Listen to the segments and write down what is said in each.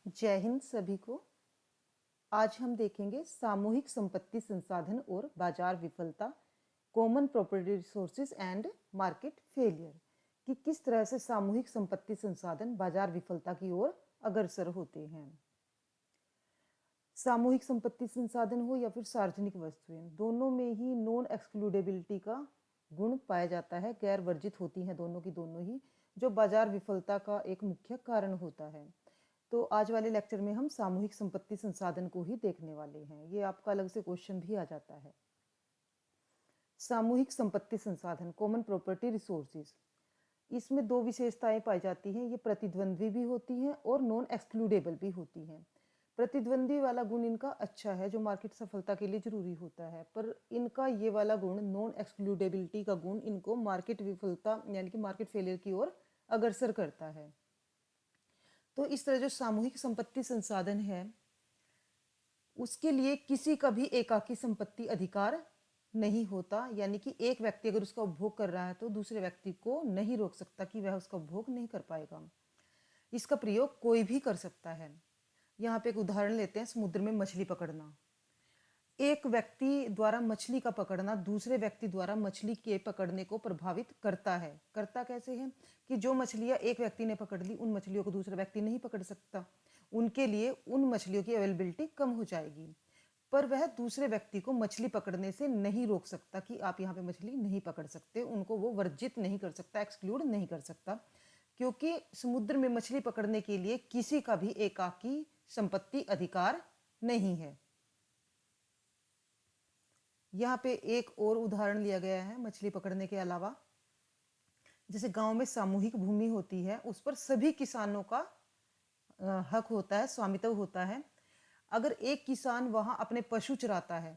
जय हिंद सभी को। आज हम देखेंगे सामूहिक संपत्ति संसाधन और बाजार विफलता, common property resources and market failure, कि किस तरह से सामूहिक संपत्ति संसाधन बाजार विफलता की ओर अग्रसर होते हैं। सामूहिक संपत्ति संसाधन हो या फिर सार्वजनिक वस्तुएं, दोनों में ही नॉन एक्सक्लूडेबिलिटी का गुण पाया जाता है। गैर वर्जित होती हैं दोनों की दोनों ही, जो बाजार विफलता का एक मुख्य कारण होता है। तो आज वाले लेक्चर में हम सामूहिक संपत्ति संसाधन को ही देखने वाले हैं। ये आपका अलग से क्वेश्चन भी आ जाता है। सामूहिक संपत्ति संसाधन, कॉमन प्रॉपर्टी रिसोर्सेज, इसमें दो विशेषताएं पाई जाती हैं। ये प्रतिद्वंद्वी भी होती हैं और नॉन एक्सक्लूडेबल भी होती हैं। प्रतिद्वंदी वाला गुण इनका अच्छा है, जो मार्केट सफलता के लिए जरूरी होता है, पर इनका ये वाला गुण, नॉन एक्सक्लूडेबिलिटी का गुण, इनको मार्केट विफलता यानी कि मार्केट फेलियर की ओर अग्रसर करता है। तो इस तरह जो सामूहिक संपत्ति संसाधन है, उसके लिए किसी का भी एकाकी संपत्ति अधिकार नहीं होता, यानी कि एक व्यक्ति अगर उसका उपभोग कर रहा है तो दूसरे व्यक्ति को नहीं रोक सकता कि वह उसका उपभोग नहीं कर पाएगा। इसका प्रयोग कोई भी कर सकता है। यहाँ पे एक उदाहरण लेते हैं, समुद्र में मछली पकड़ना। एक व्यक्ति द्वारा मछली का पकड़ना दूसरे व्यक्ति द्वारा मछली के पकड़ने को प्रभावित करता है। करता कैसे है कि जो मछलियां एक व्यक्ति ने पकड़ ली, उन मछलियों को दूसरा व्यक्ति नहीं पकड़ सकता। उनके लिए उन मछलियों की अवेलेबिलिटी कम हो जाएगी, पर वह दूसरे व्यक्ति को मछली पकड़ने से नहीं रोक सकता कि आप यहाँ पे मछली नहीं पकड़ सकते। उनको वो वर्जित नहीं कर सकता, एक्सक्लूड नहीं कर सकता, क्योंकि समुद्र में मछली पकड़ने के लिए किसी का भी एकाकी संपत्ति अधिकार नहीं है। यहाँ पे एक और उदाहरण लिया गया है मछली पकड़ने के अलावा। जैसे गांव में सामूहिक भूमि होती है, उस पर सभी किसानों का हक होता है, स्वामित्व होता है। अगर एक किसान वहां अपने पशु चराता है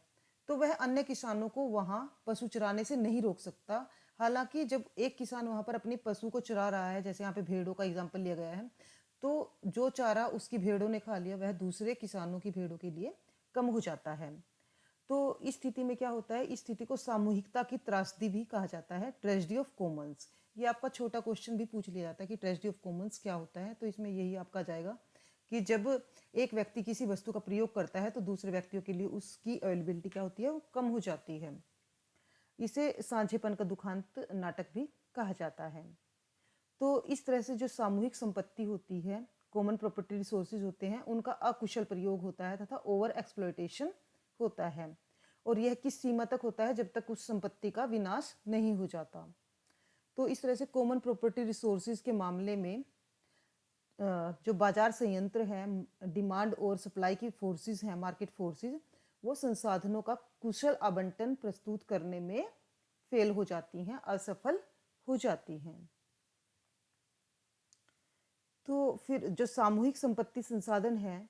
तो वह अन्य किसानों को वहां पशु चराने से नहीं रोक सकता। हालांकि जब एक किसान वहां पर अपनी पशु को चरा रहा है, जैसे यहाँ पे भेड़ों का एग्जाम्पल लिया गया है, तो जो चारा उसकी भेड़ों ने खा लिया वह दूसरे किसानों की भेड़ों के लिए कम हो जाता है। तो इस स्थिति में क्या होता है, इस स्थिति को सामूहिकता की त्रासदी भी कहा जाता है, ट्रेजेडी ऑफ कॉमन्स। ये आपका छोटा क्वेश्चन भी पूछ लिया जाता है कि ट्रेजेडी ऑफ कॉमन्स क्या होता है। तो इसमें यही आपका जाएगा कि जब एक व्यक्ति किसी वस्तु का प्रयोग करता है तो दूसरे व्यक्तियों के लिए उसकी अवेलेबिलिटी क्या होती है, वो कम हो जाती है। इसे साझेपन का दुखांत नाटक भी कहा जाता है। तो इस तरह से जो सामूहिक संपत्ति होती है, कॉमन प्रॉपर्टी रिसोर्सेज होते हैं, उनका अकुशल प्रयोग होता है तथा ओवर एक्सप्लॉयटेशन होता है। और यह किस सीमा तक होता है, जब तक उस संपत्ति का विनाश नहीं हो जाता। तो इस तरह से कॉमन प्रॉपर्टी रिसोर्सेज के मामले में जो बाजार संयंत्र है, डिमांड और सप्लाई की फोर्सेस हैं, मार्केट फोर्सेस, वो संसाधनों का कुशल आवंटन प्रस्तुत करने में फेल हो जाती हैं, असफल हो जाती हैं। तो फिर जो सामूहिक संपत्ति संसाधन है,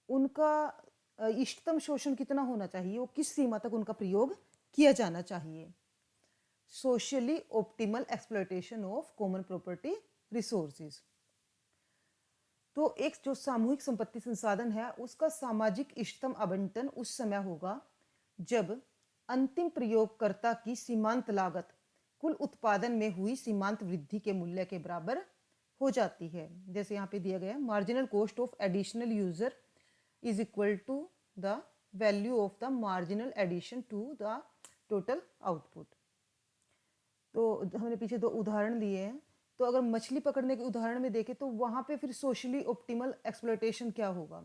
उनका इष्टतम शोषण कितना होना चाहिए, वो किस सीमा तक उनका प्रयोग किया जाना चाहिए। Socially optimal exploitation of common property resources. तो एक जो सामूहिक संपत्ति संसाधन है, उसका सामाजिक इष्टतम आवंटन उस समय होगा जब अंतिम प्रयोगकर्ता की सीमांत लागत कुल उत्पादन में हुई सीमांत वृद्धि के मूल्य के बराबर हो जाती है। जैसे यहाँ पे दिया गया है, marginal cost of additional user is equal to the value of the marginal addition to the total output. तो हमने पीछे दो उदाहरण लिए हैं। तो अगर मछली पकड़ने के उदाहरण में देखें तो वहां पे फिर सोशली ऑप्टिमल एक्सप्लॉयटेशन क्या होगा।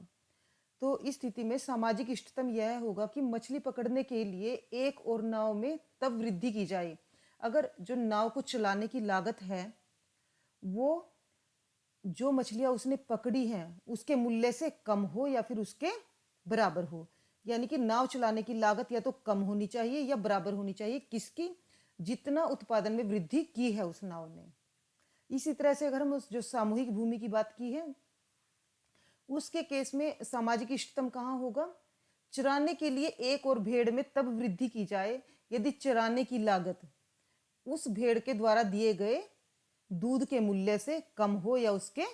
तो इस स्थिति में सामाजिक इष्टतम यह होगा कि मछली पकड़ने के लिए एक और नाव में तब वृद्धि की जाए अगर जो नाव को चलाने की लागत है वो जो मछलियां उसने पकड़ी हैं उसके मूल्य से कम हो या फिर उसके बराबर हो। यानी कि नाव चलाने की लागत या तो कम होनी चाहिए या बराबर होनी चाहिए किसकी, जितना उत्पादन में वृद्धि की है उस नाव ने। इसी तरह से अगर हम उस जो सामूहिक भूमि की बात की है, उसके केस में सामाजिक इष्टतम कहाँ होगा, चराने के लिए एक और भेड़ में तब वृद्धि की जाए यदि चराने की लागत उस भेड़ के द्वारा दिए गए दूध के मूल्य से कम हो या उसके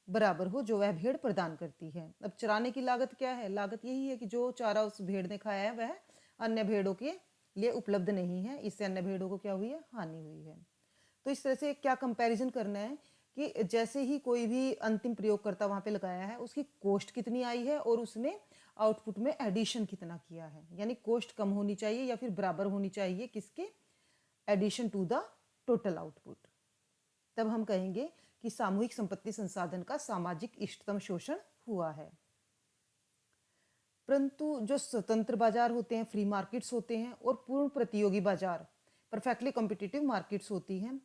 बराबर हो जो वह भेड़ प्रदान करती है। अब चराने की लागत क्या है, लागत यही है कि जो चारा उस भेड़ ने खाया है वह अन्य भेड़ों के लिए उपलब्ध नहीं है, इससे अन्य भेड़ों को क्या हुई है, हानि हुई है। तो इस तरह से क्या कंपैरिजन करना है कि जैसे ही कोई भी अंतिम प्रयोगकर्ता वहाँ पे लगाया है उसकी कॉस्ट कितनी आई है और उसने आउटपुट में एडिशन कितना किया है, यानी कॉस्ट कम होनी चाहिए या फिर बराबर होनी चाहिए किसके, addition to the total output. तब हम कहेंगे कि सामूहिक संपत्ति संसाधन का सामाजिक इष्टतम शोषण हुआ है। परंतु जो स्वतंत्र बाजार होते हैं, फ्री मार्केट्स होते हैं, और पूर्ण प्रतियोगी बाजार, परफेक्टली कॉम्पिटिटिव मार्केट्स होती हैं,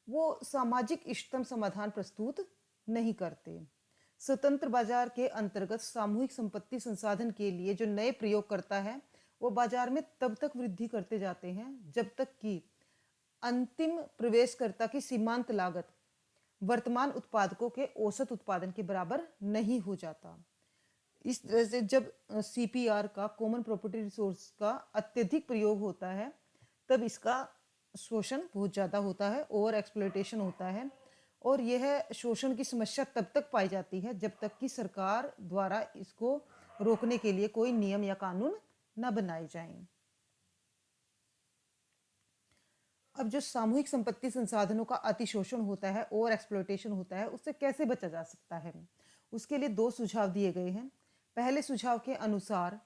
वो सामाजिक इष्टतम समाधान प्रस्तुत नहीं करते। स्वतंत्र बाजार के अंतर्गत सामूहिक संपत्ति संसाधन के लिए जो नए प्रयोग करता है वो बाजार में तब तक वृद्धि करते जाते हैं जब तक कि अंतिम प्रवेशकर्ता की सीमांत लागत वर्तमान उत्पादकों के औसत उत्पादन के बराबर नहीं हो जाता। इस तरह से जब सीपीआर का, कॉमन प्रॉपर्टी रिसोर्स का अत्यधिक प्रयोग होता है तब इसका शोषण बहुत ज़्यादा होता है, ओवर एक्सप्लॉयटेशन होता है, और यह शोषण की समस्या तब तक पाई जाती है जब तक कि सरकार द्वारा इसको रोकने के लिए कोई नियम या कानून न बनाए जाएं। अब जो सामूहिक संपत्ति संसाधनों का अतिशोषण होता है, ओवर एक्सप्लॉयटेशन होता है, उससे कैसे बचा जा सकता है, उसके लिए 2 सुझाव दिए गए हैं। पहले सुझाव के अनुसार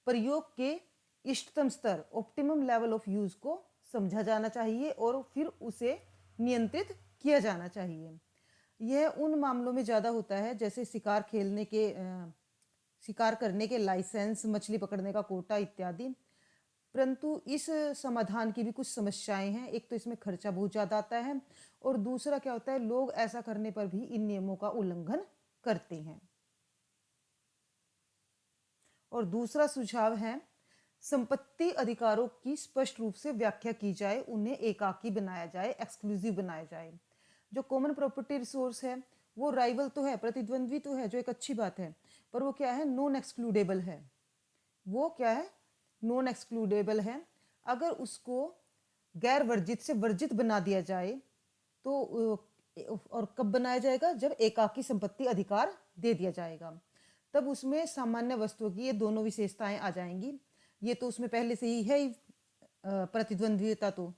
प्रयोग के इष्टतम स्तर, ऑप्टिमम लेवल ऑफ यूज को समझा जाना चाहिए और फिर उसे नियंत्रित किया जाना चाहिए। यह उन मामलों में ज़्यादा होता है जैसे शिकार करने के लाइसेंस, मछली पकड़ने का कोटा इत्यादि। परंतु इस समाधान की भी कुछ समस्याएं हैं। एक तो इसमें खर्चा बहुत ज़्यादा आता है, और दूसरा क्या होता है, लोग ऐसा करने पर भी इन नियमों का उल्लंघन करते हैं। और दूसरा सुझाव है, संपत्ति अधिकारों की स्पष्ट रूप से व्याख्या की जाए, उन्हें एकाकी बनाया जाए, एक्सक्लूसिव बनाया जाए। जो कॉमन प्रॉपर्टी रिसोर्स है वो राइवल तो है, प्रतिद्वंद्वी तो है, जो एक अच्छी बात है, पर वो क्या है, नॉन एक्सक्लूडेबल है। वो क्या है, नॉन एक्सक्लूडेबल है। अगर उसको गैर वर्जित से वर्जित बना दिया जाए तो और कब बनाया जाएगा, जब एकाकी संपत्ति अधिकार दे दिया जाएगा, तब उसमें सामान्य वस्तुओं की ये दोनों विशेषताएं आ जाएंगी। ये तो उसमें पहले से ही है, प्रतिद्वंद्विता तो,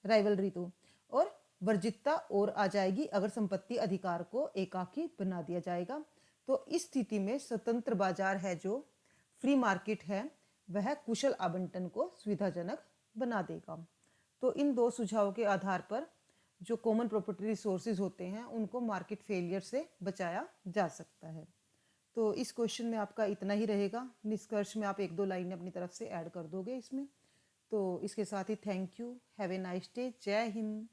राइवलरी तो, और वर्जितता और आ जाएगी अगर संपत्ति अधिकार को एकाकी बना दिया जाएगा। तो इस स्थिति में स्वतंत्र बाजार है, जो फ्री मार्केट है, वह कुशल आवंटन को सुविधाजनक बना देगा। तो इन 2 सुझावों के आधार पर जो कॉमन प्रॉपर्टी रिसोर्सेज होते हैं उनको मार्केट फेलियर से बचाया जा सकता है। तो इस क्वेश्चन में आपका इतना ही रहेगा। निष्कर्ष में आप 1-2 लाइनें अपनी तरफ से ऐड कर दोगे इसमें। तो इसके साथ ही thank you, have a nice day, जय हिंद।